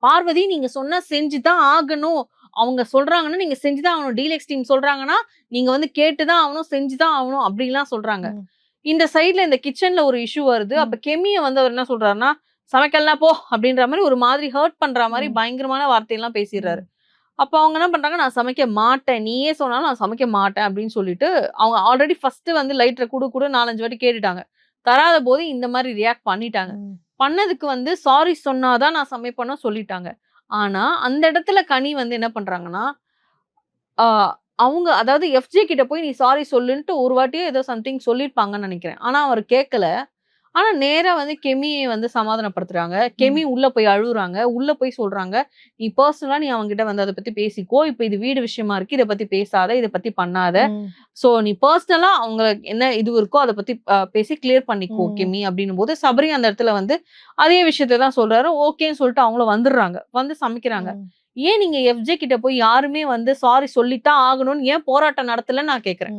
பார்வதி நீங்க சொன்னா செஞ்சு தான் ஆகணும். அவங்க சொல்றாங்கன்னா, நீங்க செஞ்சு தான் ஆகணும். டீலக்ஸ் டீம் சொல்றாங்கன்னா, நீங்க வந்து கேட்டு தான் ஆகணும், செஞ்சு தான் ஆகணும் அப்படிலாம் சொல்றாங்க. ம். இந்த சைட்ல இந்த கிச்சன்ல ஒரு இஷ்யூ வருது. அப்ப ம். கெமிய வந்து அவர் என்ன சொல்றாருன்னா, "சமைக்கலாம் போ" அப்படின்ற மாரி ஒரு மாதிரி ஹர்ட் பண்ற மாரி ம். பயங்கரமான வார்த்தையெல்லாம் பேசிர்றாரு. ம். அப்ப அவங்க என்ன பண்றாங்க, "நான் சமைக்க மாட்டேன். நீயே சொன்னாலும் நான் சமைக்க மாட்டேன்" அப்படின்னு சொல்லிட்டு, அவங்க ஆல்ரெடி ஃபர்ஸ்ட்டு வந்து லைட்டர குடு குடு 4, 5 வாட்டி கேட்டுட்டாங்க. தராத போது இந்த மாரி ரியாக்ட் பண்ணிட்டாங்க. ம். பண்ணதுக்கு வந்து சாரி சொன்னா தான் நான் சமைப்பேன்னு சொல்லிட்டாங்க. ஆனா, அந்த இடத்துல கனி வந்து என்ன பண்றாங்கன்னா, ஆ அவங்க அதாவது எஃப்ஜே கிட்ட போய் நீ சாரி சொல்லுன்ட்டு ஒரு வாட்டியோ ஏதோ சம்திங் சொல்லியிருப்பாங்கன்னு நெனைக்கிறேன். ஆனா, அவரு கேட்கல. ஆனா, நேரா வந்து கெமிய வந்து சமாதானப்படுத்துறாங்க. ம். கெமி உள்ள போய் அழுவுறாங்க. உள்ள போய் சொல்றாங்க, "நீ பர்சனலா நீ அவன்கிட்ட வந்து அத பத்தி பேசிக்கோ. இப்ப இது வீடு விஷயமா இருக்கு. இத பத்தி பேசாத. இத பத்தி பண்ணாத. ம். சோ நீ பர்சனலா அவங்க என்ன இது இருக்கோ அத பத்தி பேசி கிளியர் பண்ணிக்கோ ம். கெமி" அப்படின்னும்போது, சபரி அந்த இடத்துல வந்து அதே விஷயத்த தான் சொல்றாரு. ஓகேன்னு சொல்லிட்டு அவங்களும் வந்துடுறாங்க. வந்து சமைக்கிறாங்க. ம். ஏன் நீங்க எஃப்ஜே கிட்ட போய் யாருமே வந்து சாரி சொல்லித்தான் ஆகணும்னு ஏன் போராட்டம் நடத்தலன்னு நான் கேட்கிறேன். ம்.